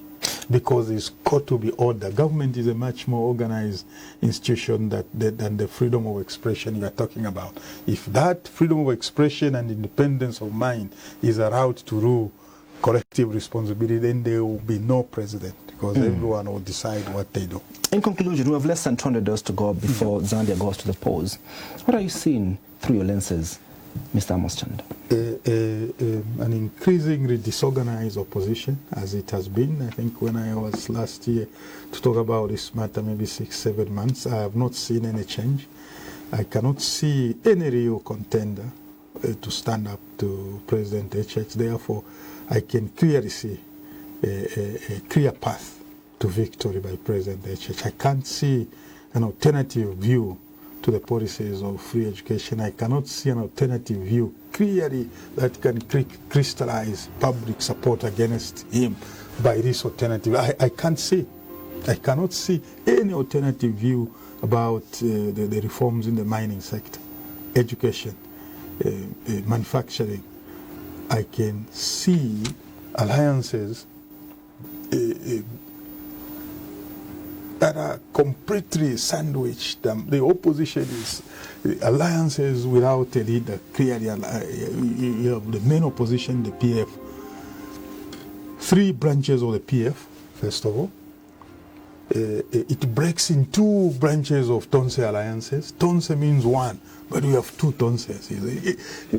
because there's got to be order. Government is a much more organized institution than the freedom of expression you are talking about. If that freedom of expression and independence of mind is allowed to rule collective responsibility, then there will be no president, because everyone will decide what they do. In conclusion, we have less than 200 days to go before Zambia goes to the polls. What are you seeing through your lenses, Mr. Amos Chanda? An increasingly disorganized opposition, as it has been. I think when I was last year to talk about this matter, maybe 6-7 months, I have not seen any change. I cannot see any real contender to stand up to President HH. Therefore, I can clearly see a clear path to victory by President HH. I can't see an alternative view to the policies of free education. I cannot see an alternative view clearly that can crystallize public support against him by this alternative. I can't see. I cannot see any alternative view about the reforms in the mining sector, education, manufacturing. I can see alliances that are completely sandwiched. The opposition is alliances without a leader. Clearly, you have the main opposition, the PF. 3 branches of the PF, first of all. It breaks in 2 branches of Tonse alliances. Tonse means one, but we have 2 Tonses.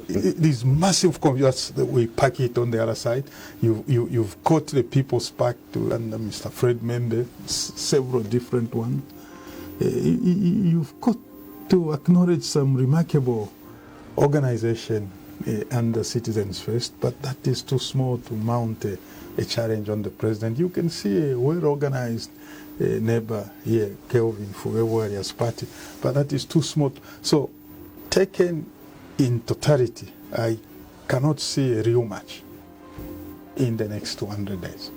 This massive confusion, we pack it on the other side. You've got the People's Pact under Mr. Fred Membe, several different ones. You've got to acknowledge some remarkable organization under Citizens First, but that is too small to mount a challenge on the president. You can see a well-organized neighbor here, Kelvin Fuwewarrior's party, but that is too small. So, taken in totality, I cannot see a real match in the next 200 days.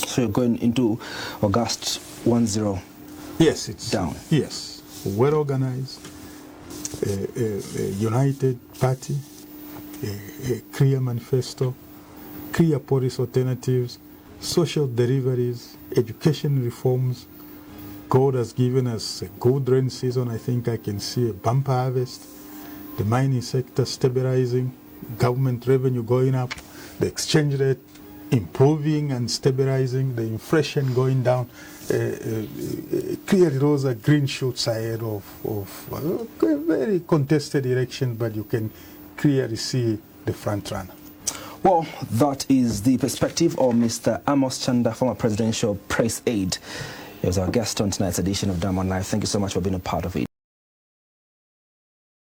So you're going into August 1-0. Yes, it's down. Yes, well-organized, a united party, a clear manifesto, clear policy alternatives, social deliveries, education reforms. God has given us a good rain season. I think I can see a bumper harvest, the mining sector stabilizing, government revenue going up, the exchange rate improving and stabilizing, the inflation going down. Clearly those are green shoots ahead of a very contested election, but you can clearly see the front runner. Well, that is the perspective of Mr. Amos Chanda, former presidential press aide. He was our guest on tonight's edition of Diamond Live. Thank you so much for being a part of it.